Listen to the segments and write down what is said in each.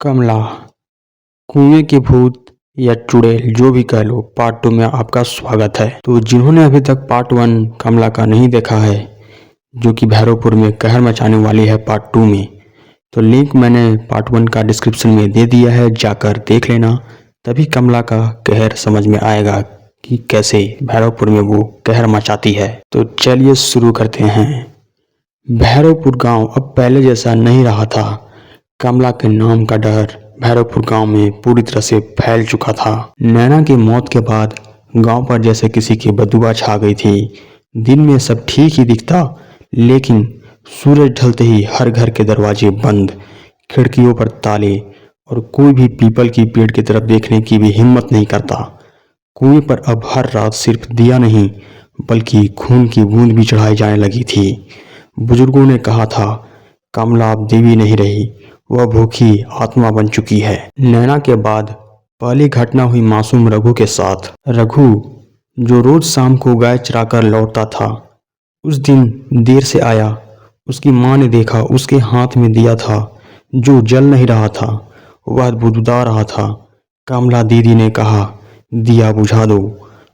कमला, कुएं के भूत या चुड़ैल जो भी कह लो, पार्ट 2 में आपका स्वागत है। तो जिन्होंने अभी तक पार्ट 1 कमला का नहीं देखा है, जो कि भैरवपुर में कहर मचाने वाली है पार्ट 2 में, तो लिंक मैंने पार्ट 1 का डिस्क्रिप्शन में दे दिया है, जाकर देख लेना। तभी कमला का कहर समझ में आएगा कि कैसे भैरवपुर में वो कहर मचाती है। तो चलिए शुरू करते हैं। भैरवपुर गांव अब पहले जैसा नहीं रहा था। कमला के नाम का डर भैरवपुर गांव में पूरी तरह से फैल चुका था। नैना की मौत के बाद गांव पर जैसे किसी की बददुआ छा गई थी। दिन में सब ठीक ही दिखता, लेकिन सूरज ढलते ही हर घर के दरवाजे बंद, खिड़कियों पर ताले, और कोई भी पीपल की पेड़ की तरफ देखने की भी हिम्मत नहीं करता। कुएं पर अब हर रात सिर्फ दिया नहीं, बल्कि खून की बूंद भी चढ़ाई जाने लगी थी। बुजुर्गों ने कहा था, कमला अब देवी नहीं रही, वह भूखी आत्मा बन चुकी है। नैना के बाद पहली घटना हुई मासूम रघु के साथ। रघु, जो रोज शाम को गाय चराकर लौटता था, उस दिन देर से आया। उसकी माँ ने देखा, उसके हाथ में दिया था जो जल नहीं रहा था, वह बुदबुदा रहा था। कमला दीदी ने कहा, दिया बुझा दो,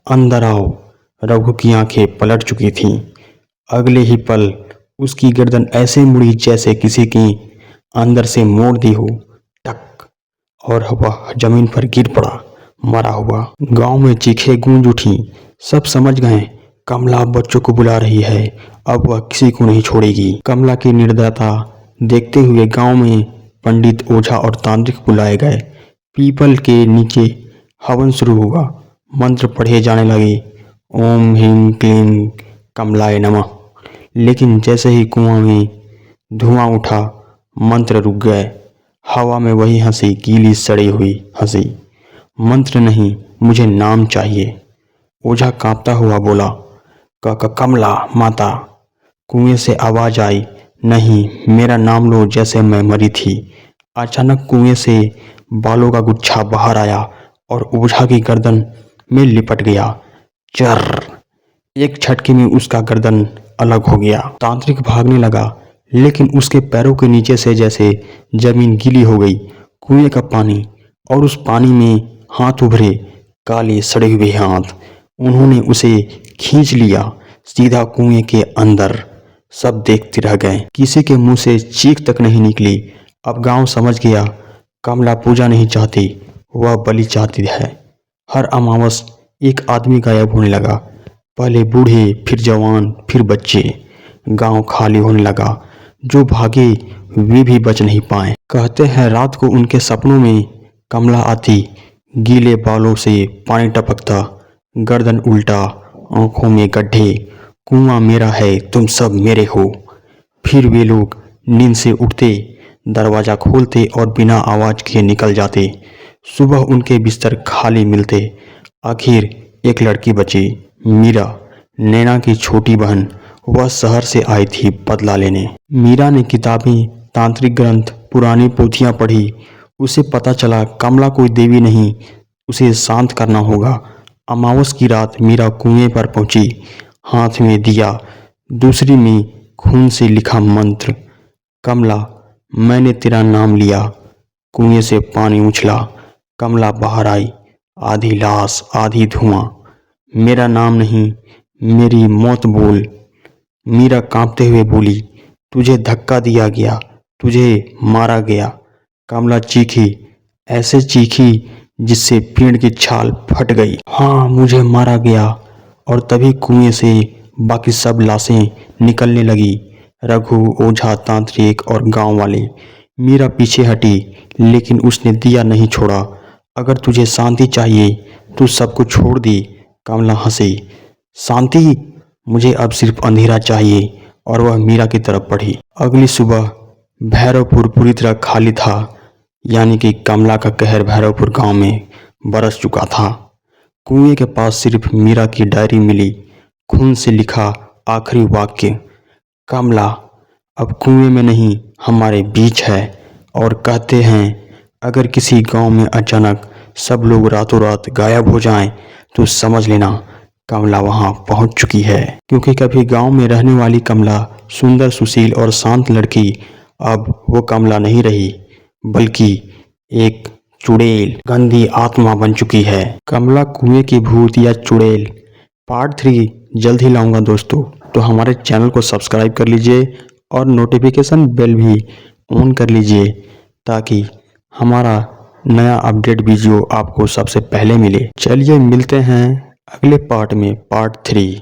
अंदर आओ। रघु की आंखें पलट चुकी थीं। अगले ही पल उसकी गर्दन ऐसे मुड़ी जैसे किसी की अंदर से मोड़ दी हो। टक, और वह जमीन पर गिर पड़ा, मरा हुआ। गांव में चीखें गूंज उठी। सब समझ गए, कमला बच्चों को बुला रही है, अब वह किसी को नहीं छोड़ेगी। कमला की निर्दयता देखते हुए गांव में पंडित, ओझा और तांत्रिक बुलाए गए। पीपल के नीचे हवन शुरू हुआ। मंत्र पढ़े जाने लगे, ओम ह्रीं क्लीं कमलाय नमः। लेकिन जैसे ही कुआं में धुआं उठा, मंत्र रुक गए। हवा में वही हंसी, गीली सड़ी हुई हंसी। मंत्र नहीं, मुझे नाम चाहिए। ओझा कांपता हुआ बोला, कमला माता। कुएं से आवाज आई, नहीं, मेरा नाम लो जैसे मैं मरी थी। अचानक कुएं से बालों का गुच्छा बाहर आया और ओझा की गर्दन में लिपट गया। चर, एक झटके में उसका गर्दन अलग हो गया। तांत्रिक भागने लगा, लेकिन उसके पैरों के नीचे से जैसे जमीन गीली हो गई। कुएं का पानी, और उस पानी में हाथ उभरे, काले सड़े हुए हाथ। उन्होंने उसे खींच लिया सीधा कुएं के अंदर। सब देखते रह गए, किसी के मुंह से चीख तक नहीं निकली। अब गांव समझ गया, कमला पूजा नहीं चाहती, वह बलि चाहती है। हर अमावस एक आदमी गायब होने लगा, पहले बूढ़े, फिर जवान, फिर बच्चे। गांव खाली होने लगा। जो भागे वे भी बच नहीं पाए। कहते हैं रात को उनके सपनों में कमला आती, गीले बालों से पानी टपकता, गर्दन उल्टा, आंखों में गड्ढे। कुआं मेरा है, तुम सब मेरे हो। फिर वे लोग नींद से उठते, दरवाजा खोलते और बिना आवाज किए निकल जाते। सुबह उनके बिस्तर खाली मिलते। आखिर एक लड़की बची, मीरा, नैना की छोटी बहन। वह शहर से आई थी बदला लेने। मीरा ने किताबें, तांत्रिक ग्रंथ, पुरानी पोथियां पढ़ी। उसे पता चला कमला कोई देवी नहीं, उसे शांत करना होगा। अमावस की रात मीरा कुएं पर पहुंची, हाथ में दिया, दूसरी में खून से लिखा मंत्र। कमला, मैंने तेरा नाम लिया। कुएं से पानी उछला, कमला बाहर आई, आधी लाश, आधी धुआं। मेरा नाम नहीं, मेरी मौत बोल। मीरा कांपते हुए बोली, तुझे धक्का दिया गया, तुझे मारा गया। कमला चीखी, ऐसे चीखी जिससे पेड़ की छाल फट गई। हाँ, मुझे मारा गया। और तभी कुएं से बाकी सब लाशें निकलने लगी, रघु, ओझा, तांत्रिक और गांव वाले। मीरा पीछे हटी, लेकिन उसने दिया नहीं छोड़ा। अगर तुझे शांति चाहिए तो सबको छोड़ दी। कमला हंसी, शांति? मुझे अब सिर्फ अंधेरा चाहिए। और वह मीरा की तरफ बढ़ी। अगली सुबह भैरवपुर पूरी तरह खाली था, यानी कि कमला का कहर भैरवपुर गांव में बरस चुका था। कुएं के पास सिर्फ मीरा की डायरी मिली, खून से लिखा आखिरी वाक्य, कमला अब कुएं में नहीं, हमारे बीच है। और कहते हैं अगर किसी गांव में अचानक सब लोग रातों रात गायब हो जाएं, तो समझ लेना कमला वहां पहुंच चुकी है। क्योंकि कभी गांव में रहने वाली कमला, सुंदर, सुशील और शांत लड़की, अब वो कमला नहीं रही, बल्कि एक चुड़ैल गंदी आत्मा बन चुकी है। कमला कुएं की भूत या चुड़ैल पार्ट 3 जल्द ही लाऊंगा दोस्तों, तो हमारे चैनल को सब्सक्राइब कर लीजिए और नोटिफिकेशन बेल भी ऑन कर लीजिए ताकि हमारा नया अपडेट वीडियो आपको सबसे पहले मिले। चलिए मिलते हैं अगले पार्ट में, पार्ट 3।